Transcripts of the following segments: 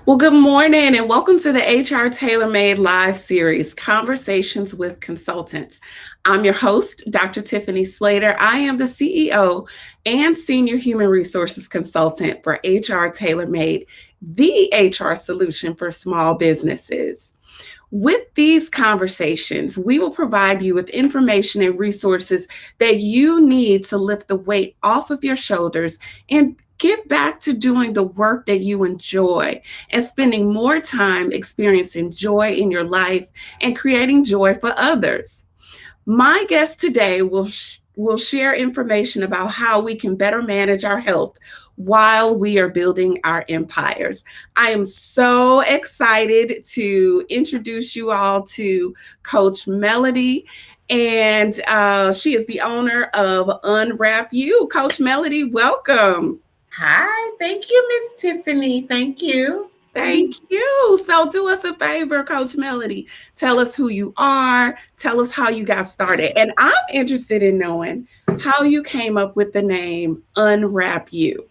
Well, good morning and welcome to the HR TailorMade live series, Conversations with Consultants. I'm your host, Dr. Tiffany Slater. I am the CEO and Senior Human Resources Consultant for HR TailorMade, the HR solution for small businesses. With these conversations, we will provide you with information and resources that you need to lift the weight off of your shoulders and get back to doing the work that you enjoy and spending more time experiencing joy in your life and creating joy for others. My guest today will share information about how we can better manage our health while we are building our empires. I am so excited to introduce you all to Coach Melody. And she is the owner of Unwrap You. Coach Melody, welcome. Hi, thank you, Miss Tiffany. Thank you. Thank you. So do us a favor, Coach Melody. Tell us who you are. Tell us how you got started. And I'm interested in knowing how you came up with the name Unwrap You.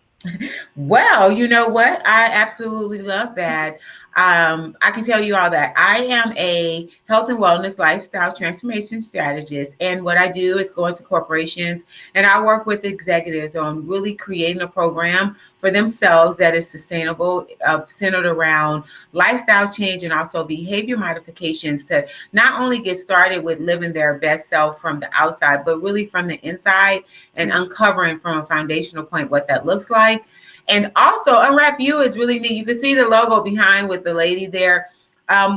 Well, you know what? I absolutely love that. I can tell you all that I am a health and wellness lifestyle transformation strategist. And what I do is go into corporations and I work with executives on really creating a program for themselves that is sustainable, centered around lifestyle change and also behavior modifications to not only get started with living their best self from the outside, but really from the inside and uncovering from a foundational point what that looks like. And also, Unwrap You is really neat. You can see the logo behind with the lady there.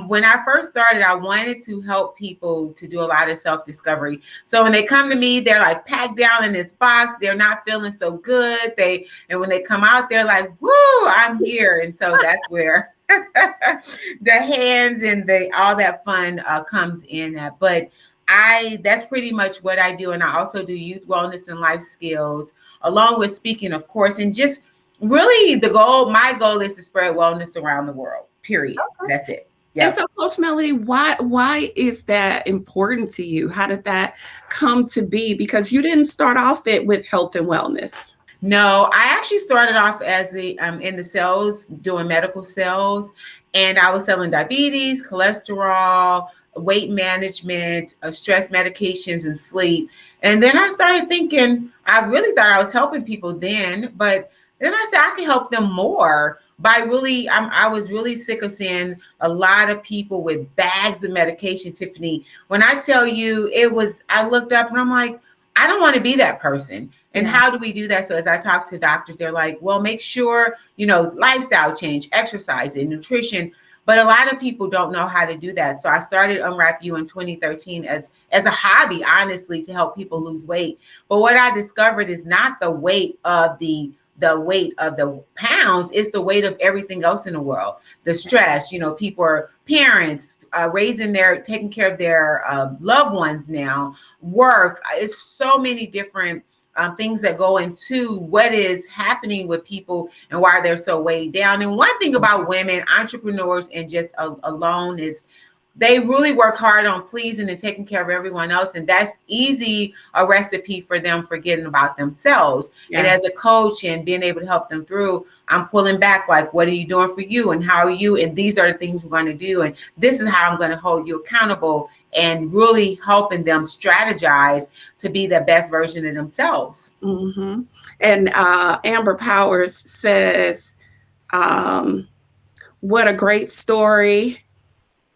When I first started, I wanted to help people to do a lot of self-discovery. So when they come to me, they're like packed down in this box. They're not feeling so good. And when they come out, they're like, "Woo, I'm here!" And so that's where the hands and the all that fun comes in at. But that's pretty much what I do. And I also do youth wellness and life skills, along with speaking, of course, and just really my goal is to spread wellness around the world, period. That's it. And Yep. so, Coach Melody, why is that important to you? How did that come to be? Because you didn't start off it with health and wellness. No, I actually started off as in the sales, doing medical sales, and I was selling diabetes, cholesterol, weight management, stress medications, and sleep. And then I started thinking, I really thought I was helping people then, but then I said I could help them more by really. I was really sick of seeing a lot of people with bags of medication, Tiffany. When I tell you, I looked up and I'm like, I don't want to be that person. And Yeah. how do we do that? So as I talk to doctors, they're like, well, make sure, lifestyle change, exercise and nutrition. But a lot of people don't know how to do that. So I started Unwrap You in 2013 as a hobby, honestly, to help people lose weight. But what I discovered is not the weight of the pounds, it's the weight of everything else in the world. The stress, people are parents taking care of their loved ones now, work. It's so many different things that go into what is happening with people and why they're so weighed down. And one thing about women, entrepreneurs, and just alone is they really work hard on pleasing and taking care of everyone else. And that's easy a recipe for them forgetting about themselves. Yeah. And as a coach and being able to help them through, I'm pulling back like, what are you doing for you? And how are you? And these are the things we're going to do. And this is how I'm going to hold you accountable and really helping them strategize to be the best version of themselves. Mm-hmm. And Amber Powers says, what a great story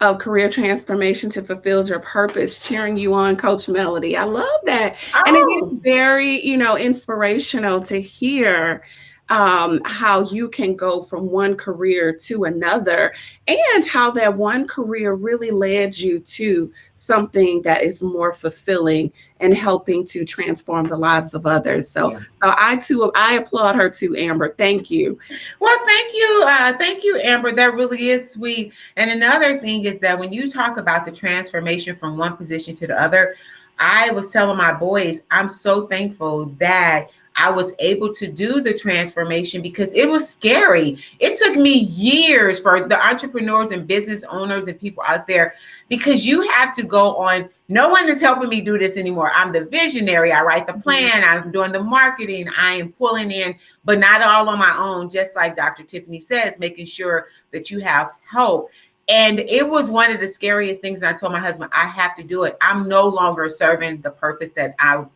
of career transformation to fulfill your purpose, cheering you on, Coach Melody. I love that. And it is Oh, very, inspirational to hear how you can go from one career to another and how that one career really led you to something that is more fulfilling and helping to transform the lives of others. So, yeah. I applaud her too, Amber. Thank you. Well, thank you. Thank you, Amber. That really is sweet. And another thing is that when you talk about the transformation from one position to the other, I was telling my boys, I'm so thankful that I was able to do the transformation because it was scary. It took me years for the entrepreneurs and business owners and people out there, because you have to go on. No one is helping me do this anymore. I'm the visionary. I write the plan. I'm doing the marketing. I am pulling in, but not all on my own. Just like Dr. Tiffany says, making sure that you have help. And it was one of the scariest things. And I told my husband, I have to do it. I'm no longer serving the purpose that I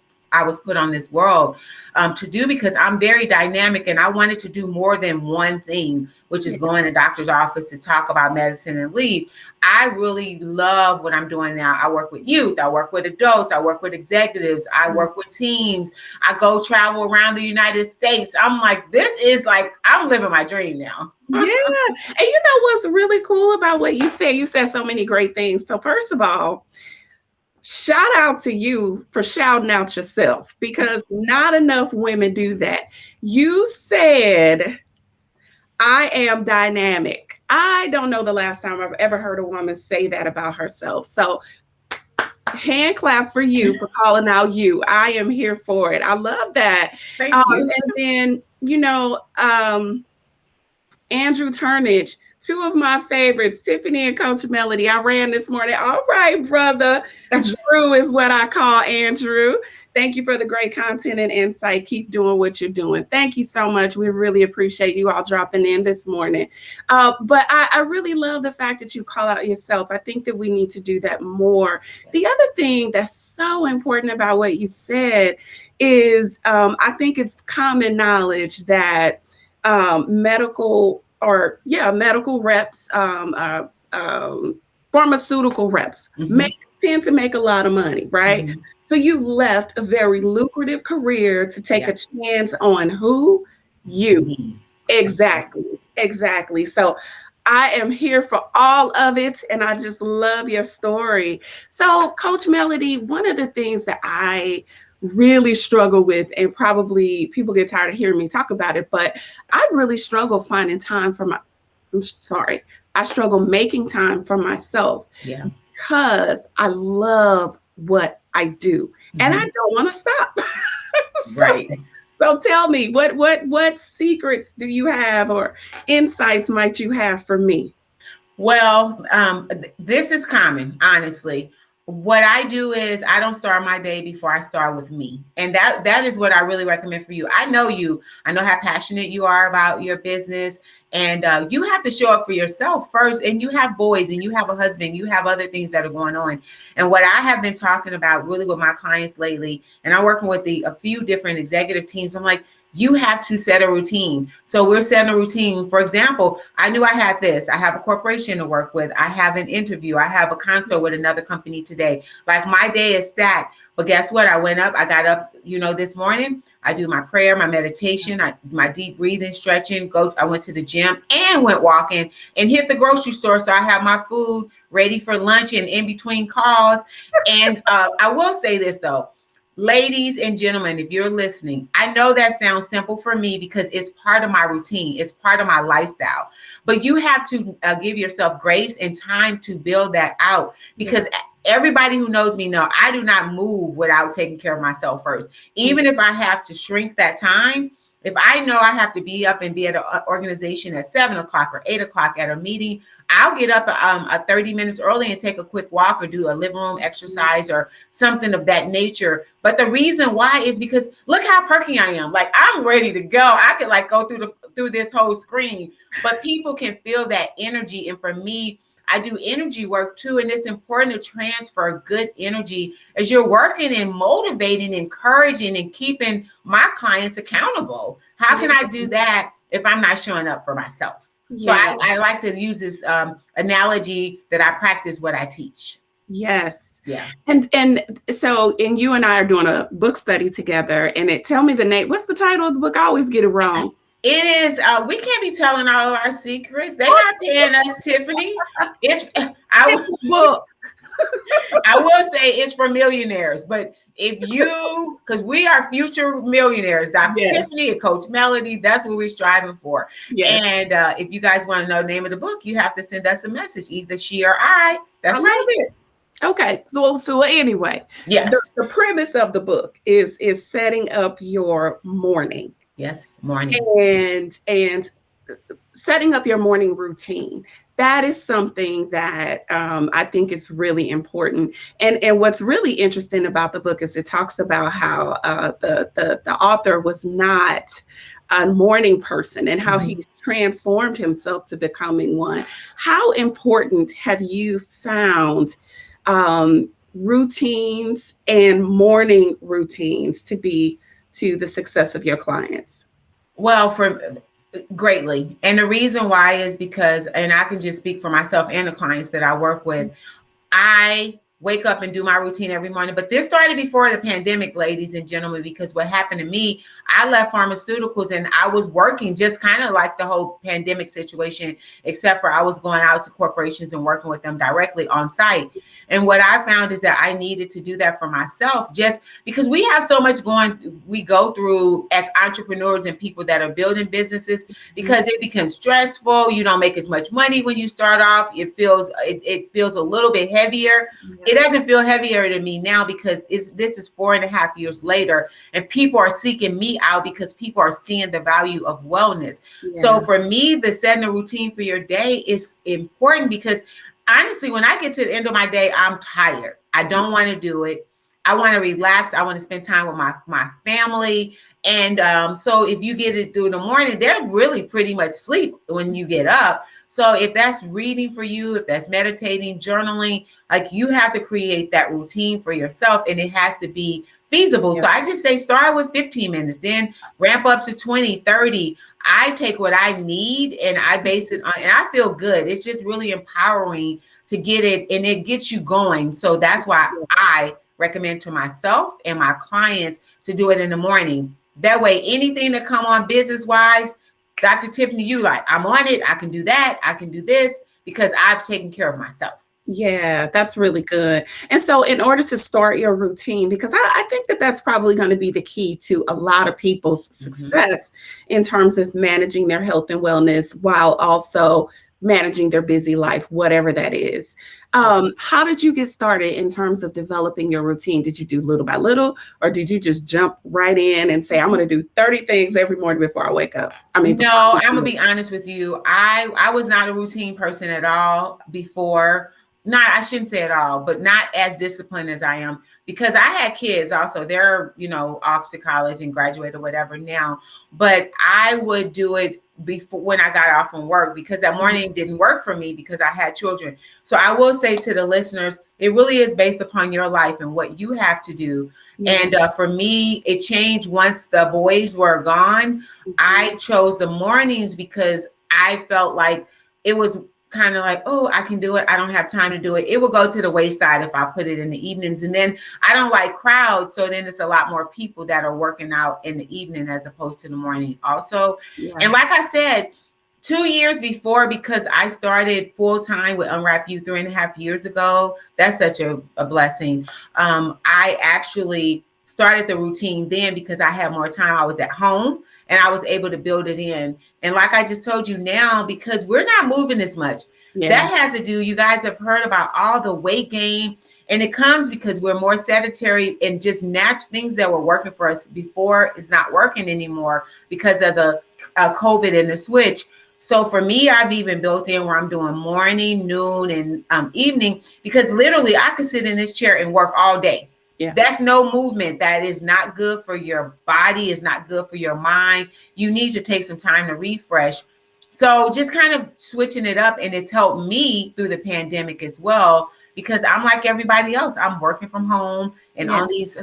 was put on this world to do, because I'm very dynamic and I wanted to do more than one thing, which is going to doctor's office to talk about medicine and leave. I really love what I'm doing now. I work with youth. I work with adults. I work with executives. I work with teams. I go travel around the United States. I'm like, this is like, I'm living my dream now. Yeah. And you know what's really cool about what you said? You said so many great things. So first of all, shout out to you for shouting out yourself, because not enough women do that. You said, I am dynamic. I don't know the last time I've ever heard a woman say that about herself. So hand clap for you for calling out you. I am here for it. I love that. Thank you. And then, you know, Andrew Turnage, two of my favorites, Tiffany and Coach Melody. I ran this morning. All right, brother. Drew is what I call Andrew. Thank you for the great content and insight. Keep doing what you're doing. Thank you so much. We really appreciate you all dropping in this morning. But I really love the fact that you call out yourself. I think that we need to do that more. The other thing that's so important about what you said is I think it's common knowledge that medical reps, pharmaceutical reps tend to make a lot of money, right? So you left a very lucrative career to take a chance on who? You. Exactly. So I am here for all of it, and I just love your story. So, Coach Melody, one of the things that I really struggle with, and probably people get tired of hearing me talk about it, but I really struggle finding time for I struggle making time for myself because I love what I do and I don't want to stop. So tell me, what secrets do you have or insights might you have for me? Well, this is common, honestly. What I do is I don't start my day before I start with me. And that is what I really recommend for you. I know you. I know how passionate you are about your business. And you have to show up for yourself first. And you have boys and you have a husband. You have other things that are going on. And what I have been talking about really with my clients lately, and I'm working with a few different executive teams, I'm like, you have to set a routine. So we're setting a routine. For example, I knew I had this. I have a corporation to work with. I have an interview. I have a consult with another company today. Like my day is stacked. But guess what? I got up, this morning. I do my prayer, my meditation, my deep breathing, stretching. I went to the gym and went walking and hit the grocery store. So I have my food ready for lunch and in between calls. And I will say this, though. Ladies and gentlemen, if you're listening, I know that sounds simple for me because it's part of my routine. It's part of my lifestyle. But you have to give yourself grace and time to build that out, because everybody who knows me know I do not move without taking care of myself first. Even if I have to shrink that time, if I know I have to be up and be at an organization at 7 o'clock or 8 o'clock at a meeting, I'll get up 30 minutes early and take a quick walk or do a living room exercise or something of that nature. But the reason why is because look how perky I am. Like I'm ready to go. I could go through this whole screen, but people can feel that energy. And for me, I do energy work too. And it's important to transfer good energy as you're working and motivating, encouraging, and keeping my clients accountable. How can I do that if I'm not showing up for myself? So I like to use this analogy that I practice what I teach. Yes. Yeah. And so, you and I are doing a book study together, and tell me the name. What's the title of the book? I always get it wrong. It is, we can't be telling all of our secrets. They're not paying us, Tiffany. I will say it's for millionaires, but because we are future millionaires, Dr. Tiffany and Coach Melody, that's what we're striving for. Yes. And if you guys want to know the name of the book, you have to send us a message, either she or I. That's right. Okay. So anyway, Yes. the premise of the book is setting up your morning Yes. Morning. and setting up your morning routine. That is something that I think is really important. And what's really interesting about the book is it talks about how the author was not a morning person and how Mhm. he's transformed himself to becoming one. How important have you found routines and morning routines to be to the success of your clients? Well, for greatly. And the reason why is because, and I can just speak for myself and the clients that I work with, I wake up and do my routine every morning. But this started before the pandemic, ladies and gentlemen, because what happened to me, I left pharmaceuticals and I was working just kind of like the whole pandemic situation, except for I was going out to corporations and working with them directly on site. And what I found is that I needed to do that for myself, just because we have so much we go through as entrepreneurs and people that are building businesses, because it becomes stressful. You don't make as much money when you start off. It feels a little bit heavier. It doesn't feel heavier to me now because this is 4.5 years later, and people are seeking me out because people are seeing the value of wellness. So Yeah. for me, the setting a routine for your day is important because honestly, when I get to the end of my day, I'm tired. I don't want to do it. I want to relax. I want to spend time with my family. And so if you get it through the morning, they're really pretty much sleep when you get up. So if that's reading for you, if that's meditating, journaling, like you have to create that routine for yourself, and it has to be feasible. Yeah. So I just say start with 15 minutes, then ramp up to 20, 30. I take what I need and I base it on, and I feel good. It's just really empowering to get it, and it gets you going. So that's why I recommend to myself and my clients to do it in the morning. That way, anything that come on business wise, Dr. Tiffany, you like, I'm on it. I can do that. I can do this because I've taken care of myself. Yeah, that's really good. And so, in order to start your routine, because I think that that's probably going to be the key to a lot of people's Mm-hmm. success in terms of managing their health and wellness while also managing their busy life, whatever that is. How did you get started in terms of developing your routine? Did you do little by little, or did you just jump right in and say, I'm going to do 30 things every morning before I wake up? I mean, before No, I I'm gonna get be honest with you. I was not a routine person at all before. Not, I shouldn't say at all, but not as disciplined as I am because I had kids also. They're, off to college and graduate or whatever now. But I would do it before when I got off from work because that morning didn't work for me because I had children. So I will say to the listeners, it really is based upon your life and what you have to do. yeah. And for me, it changed once the boys were gone. Mhm. I chose the mornings because I felt like it was kind of like, oh, I can do it. I don't have time to do it. It will go to the wayside if I put it in the evenings. And then I don't like crowds. So then it's a lot more people that are working out in the evening as opposed to the morning also. Yeah. And like I said, 2 years before, because I started full time with Unwrap You 3.5 years ago. That's such a blessing. I actually started the routine then because I had more time. I was at home and I was able to build it in. And like I just told you now, because we're not moving as much, Yeah. that has to do, you guys have heard about all the weight gain. And it comes because we're more sedentary and just things that were working for us before is not working anymore because of the COVID and the switch. So for me, I've even built in where I'm doing morning, noon, and evening because literally I could sit in this chair and work all day. Yeah. That's no movement. That is not good for your body. Is not good for your mind. You need to take some time to refresh. So just kind of switching it up, and it's helped me through the pandemic as well because I'm like everybody else. I'm working from home and Yeah. on these,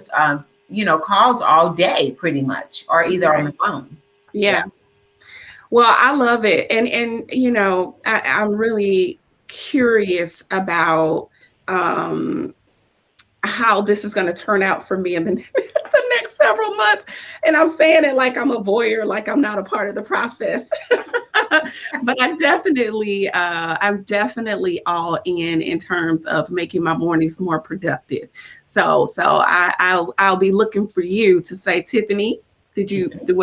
calls all day pretty much, or either on Right. the phone. Yeah. Yeah. Well, I love it. And I'm really curious about um how this is going to turn out for me in the, the next several months. And I'm saying it like I'm a voyeur, like I'm not a part of the process. But I'm definitely all in terms of making my mornings more productive. I'll be looking for you to say, Tiffany, what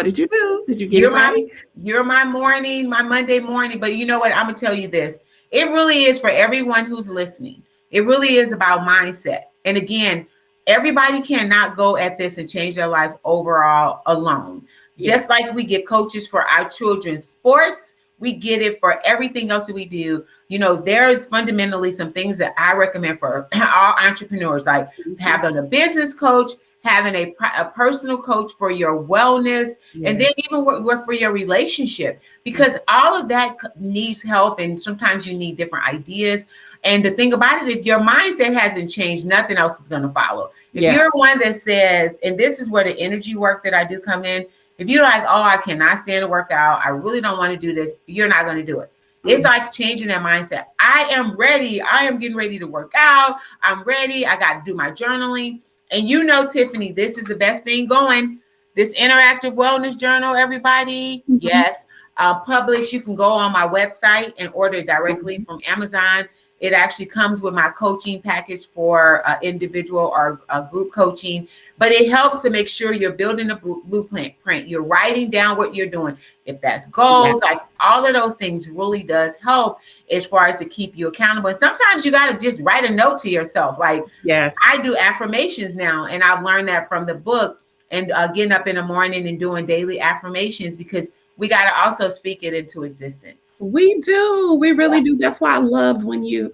did you do? Did you get it You're my right? you're my morning, my Monday morning. But you know what? I'm gonna tell you this. It really is for everyone who's listening. It really is about mindset. And again, everybody cannot go at this and change their life overall alone. Yeah. Just like we get coaches for our children's sports, we get it for everything else that we do. There's fundamentally some things that I recommend for all entrepreneurs, like having a business coach, having a personal coach for your wellness, and then even work for your relationship, because all of that needs help. And sometimes you need different ideas. And the thing about it, if your mindset hasn't changed, nothing else is going to follow. If you're one that says, and this is where the energy work that I do come in, if you're like, oh, I cannot stand to work out, I really don't want to do this, you're not going to do it. It's like changing that mindset. I am ready. I am getting ready to work out. I'm ready. I got to do my journaling. And Tiffany, this is the best thing going. This interactive wellness journal, everybody. Yes. Published. You can go on my website and order directly from Amazon. It actually comes with my coaching package for individual or group coaching, but it helps to make sure you're building a blueprint. You're writing down what you're doing. If that's goals, like all of those things really does help as far as to keep you accountable. And sometimes you got to just write a note to yourself. Like, I do affirmations now, and I've learned that from the book, and getting up in the morning and doing daily affirmations, because we got to also speak it into existence. We do. We really do. That's why I loved when you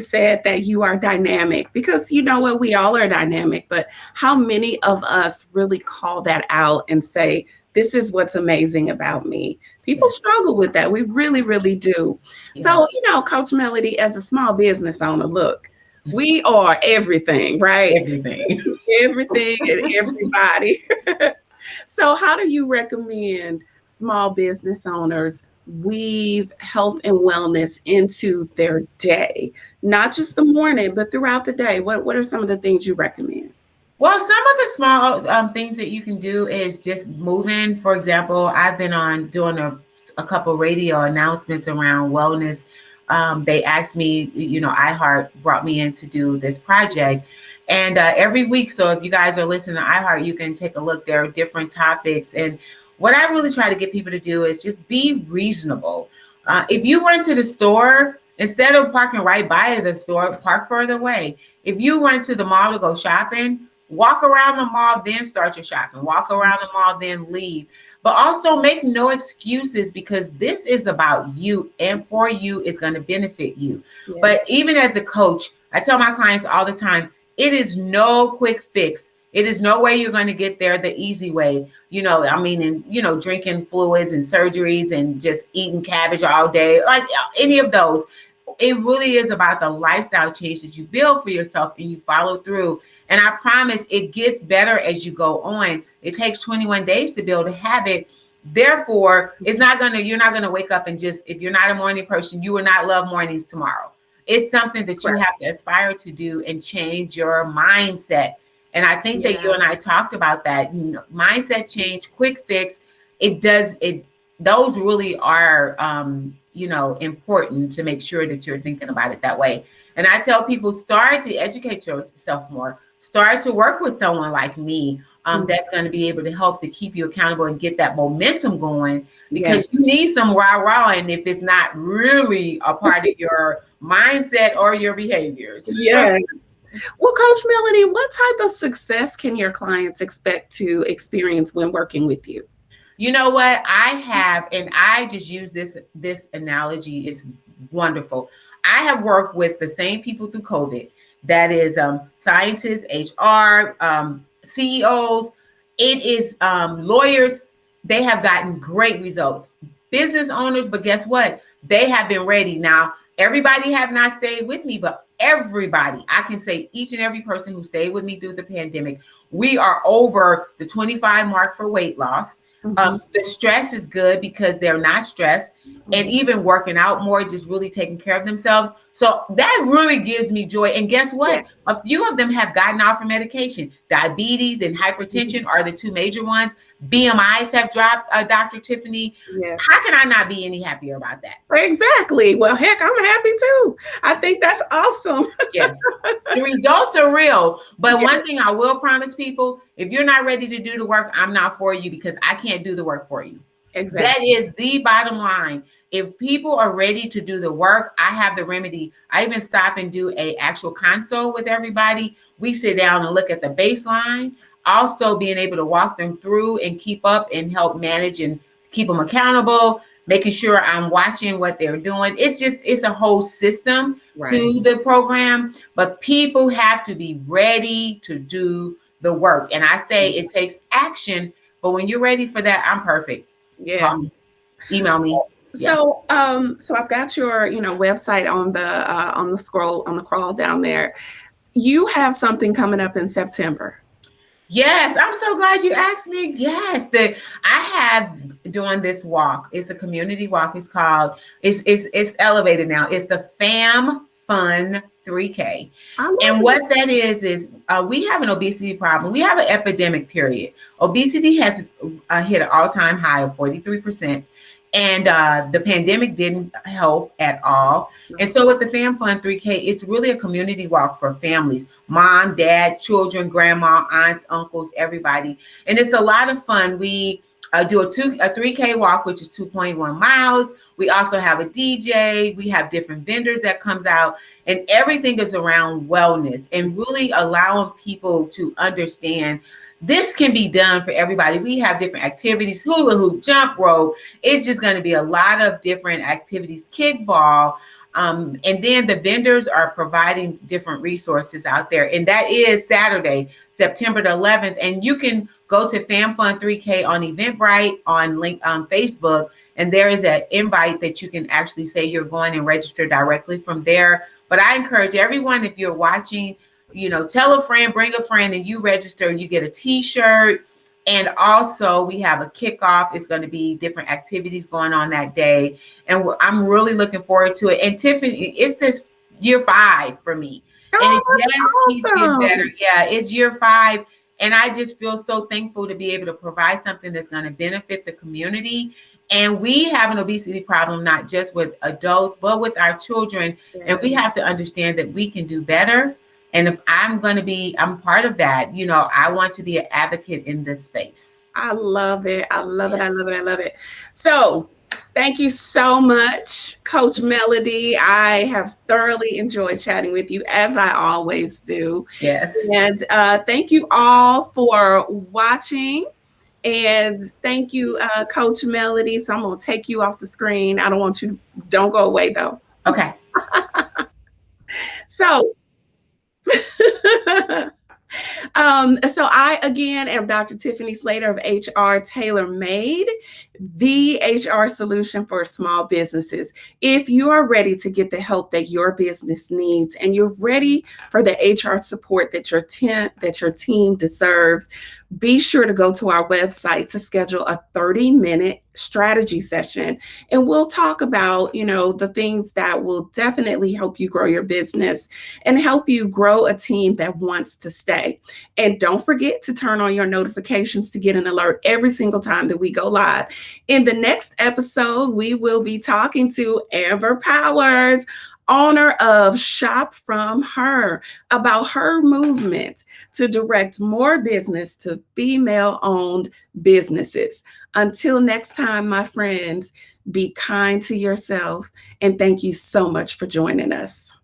said that you are dynamic, because you know what, we all are dynamic, but how many of us really call that out and say, this is what's amazing about me? People struggle with that. We really, really do. So, Coach Melody, as a small business owner, look, we are everything, right? Everything. Everything and everybody. So how do you recommend small business owners weave health and wellness into their day, not just the morning, but throughout the day? What are some of the things you recommend? Well, some of the small things that you can do is just moving. For example, I've been on doing a couple radio announcements around wellness. They asked me, iHeart brought me in to do this project. And every week, so if you guys are listening to iHeart, you can take a look. There are different topics. And what I really try to get people to do is just be reasonable. If you went to the store, instead of parking right by the store, park further away. If you went to the mall to go shopping, walk around the mall, then start your shopping. Walk around the mall, then leave. But also make no excuses, because this is about you, and for you, it's going to benefit you. But even as a coach, I tell my clients all the time, it is no quick fix. It is no way you're going to get there the easy way. Drinking fluids and surgeries and just eating cabbage all day, like any of those. It really is about the lifestyle change that you build for yourself and you follow through. And I promise it gets better as you go on. It takes 21 days to build a habit. Therefore, you're not going to wake up and just, if you're not a morning person, you will not love mornings tomorrow. It's something that you have to aspire to do and change your mindset. And I think that you and I talked about that. Mindset change, quick fix. Those really are, important to make sure that you're thinking about it that way. And I tell people, start to educate yourself more. Start to work with someone like me that's going to be able to help to keep you accountable and get that momentum going, because you need some rah-rah, and if it's not really a part of your mindset or your behaviors. Yes. Well, Coach Melody, what type of success can your clients expect to experience when working with you? You know what I have, and I just use this analogy, is wonderful. I have worked with the same people through COVID. That is scientists, HR, CEOs. It is lawyers. They have gotten great results. Business owners, but guess what? They have been ready. Now, everybody have not stayed with me, but everybody, I can say each and every person who stayed with me through the pandemic, we are over the 25 mark for weight loss. The stress is good because they're not stressed, and even working out more, just really taking care of themselves. So that really gives me joy. And guess what? A few of them have gotten off of medication. Diabetes and hypertension are the two major ones. BMIs have dropped, Dr. Tiffany. How can I not be any happier about that? Exactly. Well, heck, I'm happy too. I think that's awesome. Yes. The results are real. But one thing I will promise people, if you're not ready to do the work, I'm not for you, because I can't do the work for you. Exactly. That is the bottom line. If people are ready to do the work, I have the remedy. I even stop and do a actual consult with everybody. We sit down and look at the baseline, also being able to walk them through and keep up and help manage and keep them accountable, making sure I'm watching what they're doing. It's a whole system Right. to the program, but people have to be ready to do the work. And I say it takes action, but when you're ready for that, I'm perfect. Yes. Call me, email me. Yeah. So I've got your, website on the scroll on the crawl down there. You have something coming up in September. Yes, I'm so glad you asked me. Yes, I have doing this walk. It's a community walk. It's called it's elevated now. It's the Fam Fun 3K. I love And it. what that is we have an obesity problem. We have an epidemic period. Obesity has hit an all-time high of 43%. And the pandemic didn't help at all. And so with the Fam Fun 3K, it's really a community walk for families, mom, dad, children, grandma, aunts, uncles, everybody. And it's a lot of fun. We do a 3K walk, which is 2.1 miles. We also have a DJ. We have different vendors that comes out, and everything is around wellness and really allowing people to understand this can be done for everybody. We have different activities, hula hoop, jump rope. It's just going to be a lot of different activities, kickball. And then the vendors are providing different resources out there. And that is Saturday, September the 11th. And you can go to FamFun 3K on Eventbrite on Facebook. And there is an invite that you can actually say you're going and register directly from there. But I encourage everyone, if you're watching, tell a friend, bring a friend, and you register, you get a t-shirt. And also we have a kickoff. It's going to be different activities going on that day. And I'm really looking forward to it. And Tiffany, it's this year 5 for me. And Oh, it just keeps that's getting better. awesome. Yeah, it's year 5. And I just feel so thankful to be able to provide something that's going to benefit the community. And we have an obesity problem, not just with adults, but with our children. And Yes. we have to understand that we can do better. And if I'm part of that, I want to be an advocate in this space. I love it. I love it. I Yes. love it. I love it. So, thank you so much, Coach Melody. I have thoroughly enjoyed chatting with you, as I always do. Yes. And thank you all for watching. And thank you, Coach Melody. So I'm going to take you off the screen. I don't want you, don't go away though. Okay. So, so I again am Dr. Tiffany Slater of HR TailorMade, the HR solution for small businesses. If you are ready to get the help that your business needs and you're ready for the HR support that your team deserves, be sure to go to our website to schedule a 30-minute strategy session, and we'll talk about the things that will definitely help you grow your business and help you grow a team that wants to stay. And don't forget to turn on your notifications to get an alert every single time that we go live. In the next episode, we will be talking to Amber Powers, owner of Shop From Her, about her movement to direct more business to female-owned businesses. Until next time, my friends, be kind to yourself, and thank you so much for joining us.